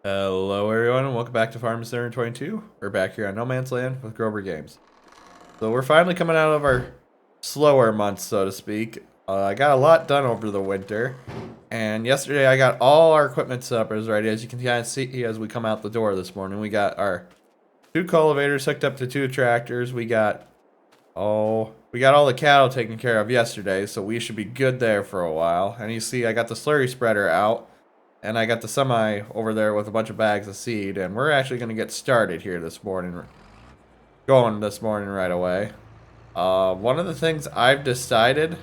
Hello everyone and welcome back to Farm Simulator 22. We're back here on No Man's Land with Grober Games. So we're finally coming out of our slower months, so to speak. I got a lot done over the winter. And yesterday I got all our equipment set up as ready. As you can kind of see as we come out the door this morning. We got our 2 cultivators hooked up to 2 tractors. We got all the cattle taken care of yesterday, so we should be good there for a while. And you see I got the slurry spreader out. And I got the semi over there with a bunch of bags of seed, and we're actually going to get started here this morning. Going this morning right away. One of the things I've decided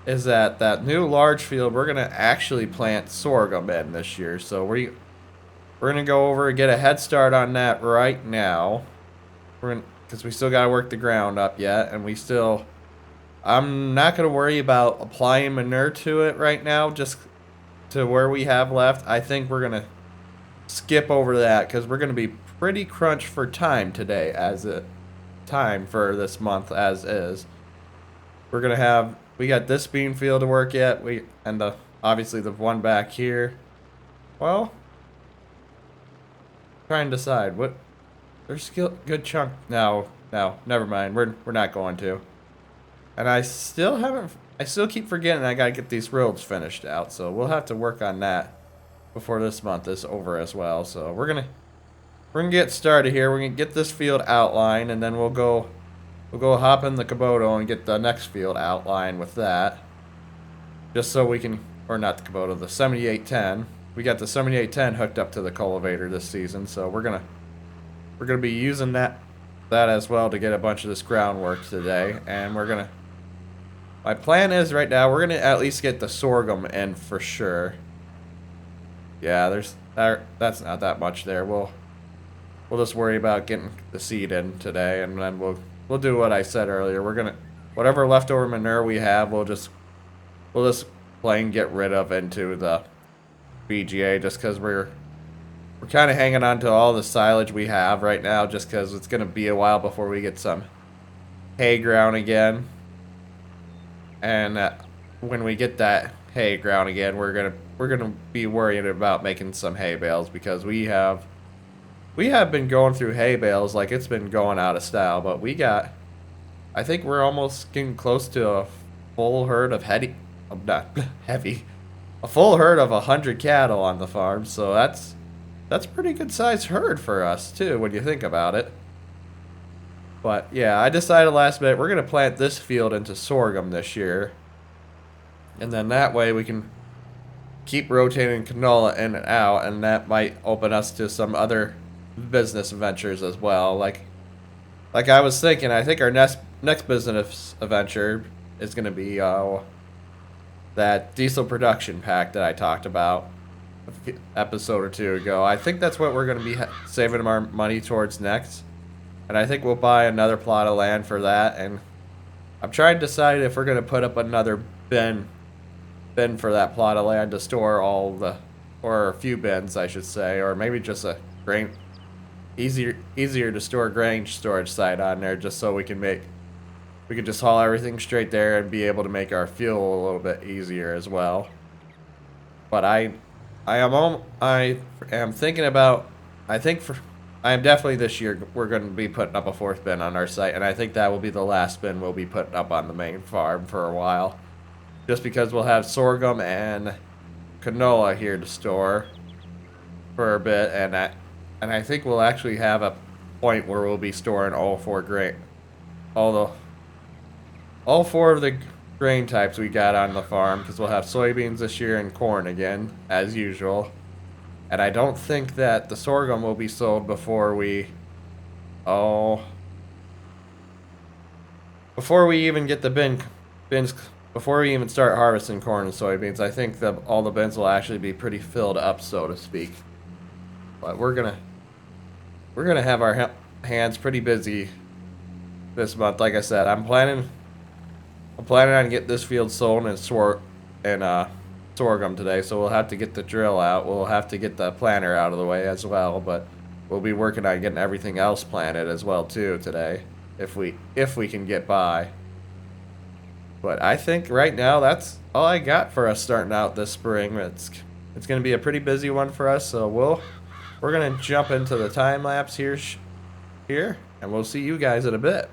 is that new large field, we're going to actually plant sorghum in this year. So we're going to go over and get a head start on that right now. Because we still got to work the ground up yet, and I'm not going to worry about applying manure to it right now, just to where we have left. I think we're gonna skip over that because we're gonna be pretty crunched for time today, time for this month as is. We got this bean field to work yet. Obviously the one back here. Well, trying to decide what. There's still good chunk. No, never mind. We're not going to. And I still keep forgetting I gotta get these roads finished out, so we'll have to work on that before this month is over as well. So we're gonna get started here. We're gonna get this field outlined, and then we'll go hop in the Kubota and get the next field outlined with that. Just so we can, or not the Kubota, the 7810. We got the 7810 hooked up to the cultivator this season, so we're gonna be using that as well to get a bunch of this groundwork today, and my plan is right now we're gonna at least get the sorghum in for sure. Yeah, that's not that much there. We'll just worry about getting the seed in today, and then we'll do what I said earlier. Whatever leftover manure we have, we'll just plain get rid of into the BGA, just because we're kind of hanging on to all the silage we have right now, just because it's gonna be a while before we get some hay ground again. And when we get that hay ground again, we're gonna be worrying about making some hay bales, because we have been going through hay bales like it's been going out of style. But I think we're almost getting close to a full herd of a full herd of 100 cattle on the farm. So that's pretty good sized herd for us too, when you think about it. But yeah, I decided last minute we're going to plant this field into sorghum this year. And then that way we can keep rotating canola in and out, and that might open us to some other business ventures as well. Like I was thinking, I think our next business venture is going to be that diesel production pack that I talked about an episode or two ago. I think that's what we're going to be saving our money towards next. And I think we'll buy another plot of land for that. And I'm trying to decide if we're going to put up another bin for that plot of land to store or a few bins, I should say, or maybe just a grain, easier to store grain storage site on there, just so we can just haul everything straight there and be able to make our fuel a little bit easier as well. But I am thinking about, I am definitely this year, we're going to be putting up a 4th bin on our site, and I think that will be the last bin we'll be putting up on the main farm for a while. Just because we'll have sorghum and canola here to store for a bit, and I think we'll actually have a point where we'll be storing all 4 of the grain types we got on the farm, because we'll have soybeans this year and corn again, as usual. And I don't think that the sorghum will be sold before we even get the bins, before we even start harvesting corn and soybeans. I think that all the bins will actually be pretty filled up, so to speak. But we're gonna have our hands pretty busy this month. Like I said, I'm planning on getting this field sold and sorghum today, so we'll have to get the drill out. We'll have to get the planter out of the way as well, but we'll be working on getting everything else planted as well too today, if we can get by. But I think right now that's all I got for us starting out this spring. It's going to be a pretty busy one for us, so we're going to jump into the time lapse here, and we'll see you guys in a bit.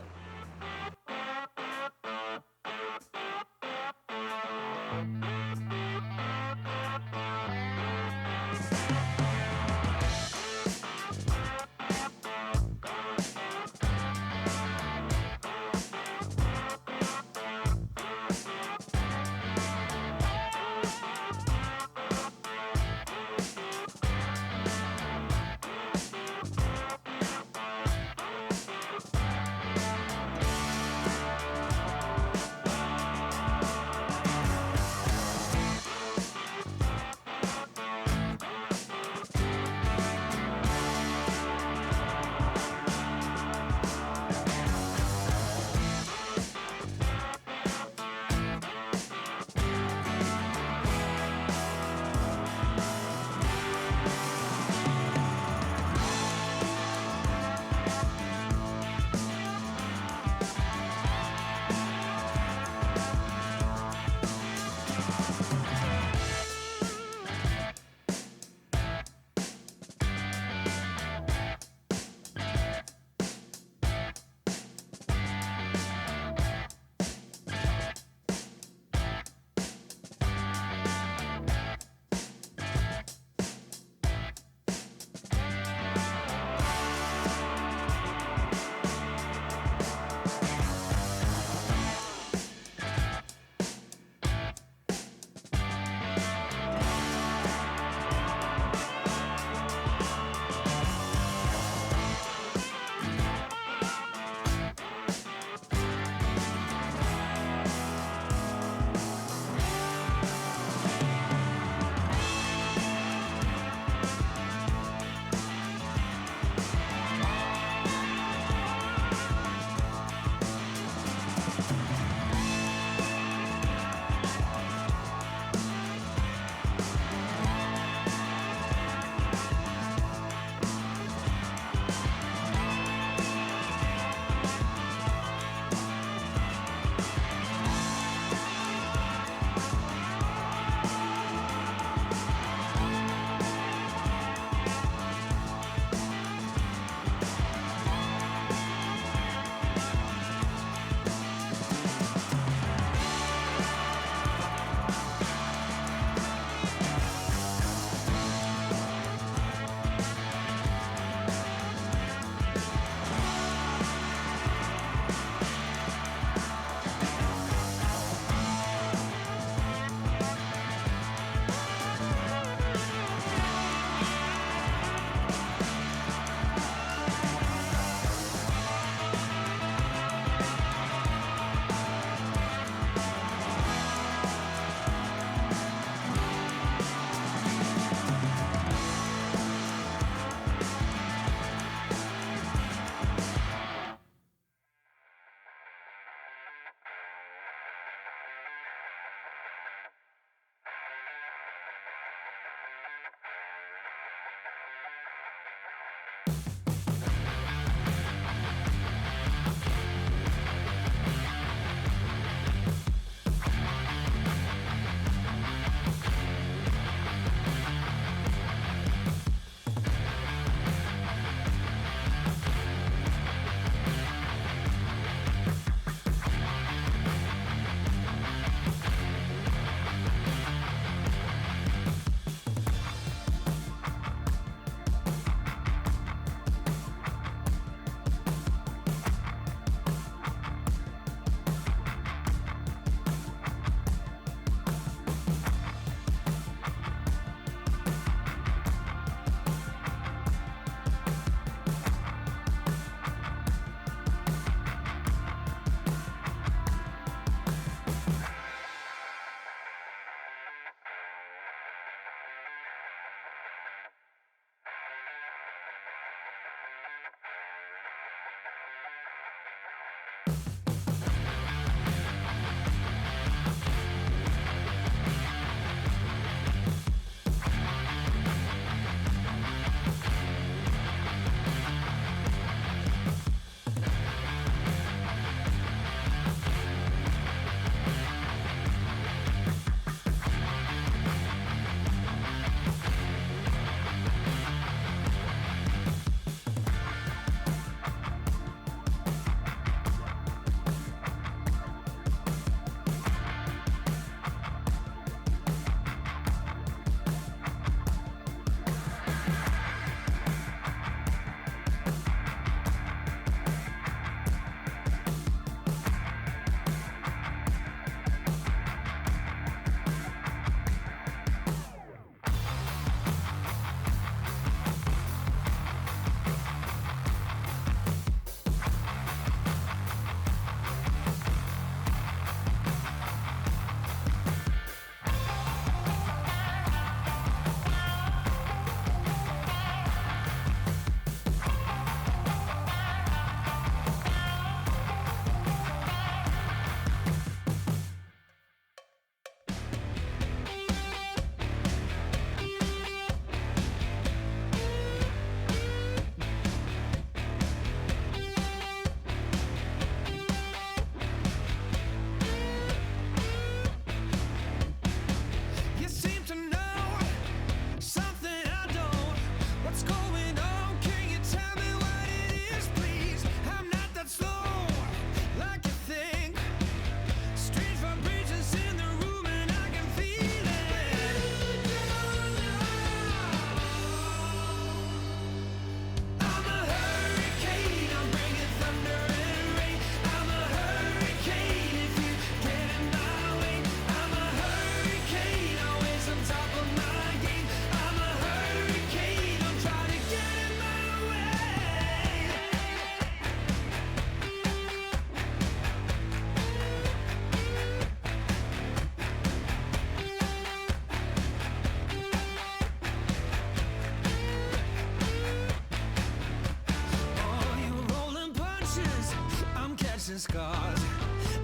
and scars.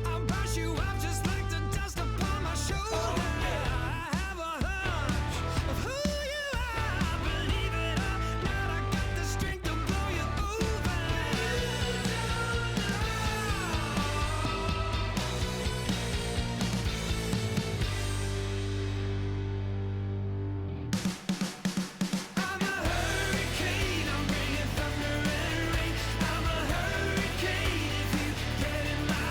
I'll brush you off just like the dust upon my shoulder. I have a hunch of who you are. Believe it or not, I got the strength to blow you over. I'm a hurricane, I'm bringing thunder and rain. I'm a hurricane if you get in my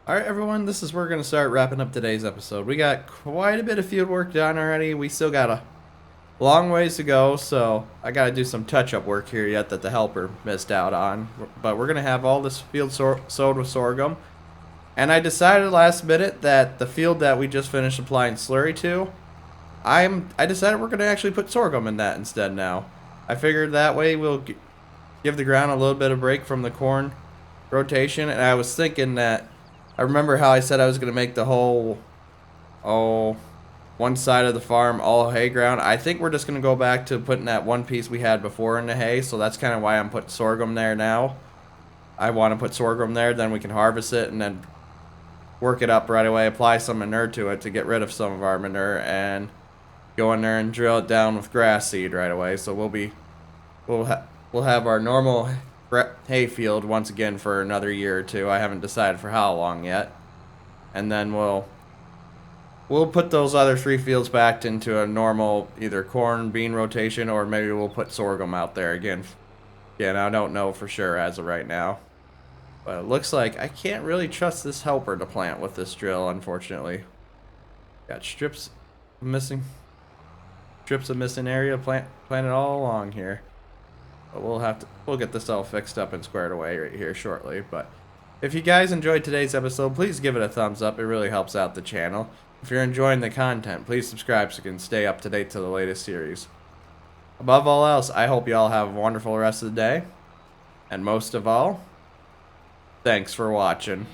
Alright everyone, this is where we're going to start wrapping up today's episode. We got quite a bit of field work done already. We still got a long ways to go, so I got to do some touch-up work here yet that the helper missed out on. But we're going to have all this field sowed with sorghum. And I decided last minute that the field that we just finished applying slurry to, I decided we're going to actually put sorghum in that instead now. I figured that way we'll give the ground a little bit of break from the corn rotation. And I was thinking that, I remember how I said I was going to make the whole, one side of the farm all hay ground. I think we're just going to go back to putting that one piece we had before in the hay. So that's kind of why I'm putting sorghum there now. I want to put sorghum there, then we can harvest it and then work it up right away, apply some manure to it to get rid of some of our manure, and go in there and drill it down with grass seed right away. So we'll have our normal hay field once again for another year or two. I haven't decided for how long yet. And then we'll put those other 3 fields back into a normal either corn bean rotation, or maybe we'll put sorghum out there again. Yeah, I don't know for sure as of right now. But it looks like I can't really trust this helper to plant with this drill, unfortunately. Got strips of missing area planted all along here. But we'll get this all fixed up and squared away right here shortly. But if you guys enjoyed today's episode, please give it a thumbs up. It really helps out the channel. If you're enjoying the content, please subscribe so you can stay up to date to the latest series. Above all else, I hope you all have a wonderful rest of the day. And most of all, thanks for watching.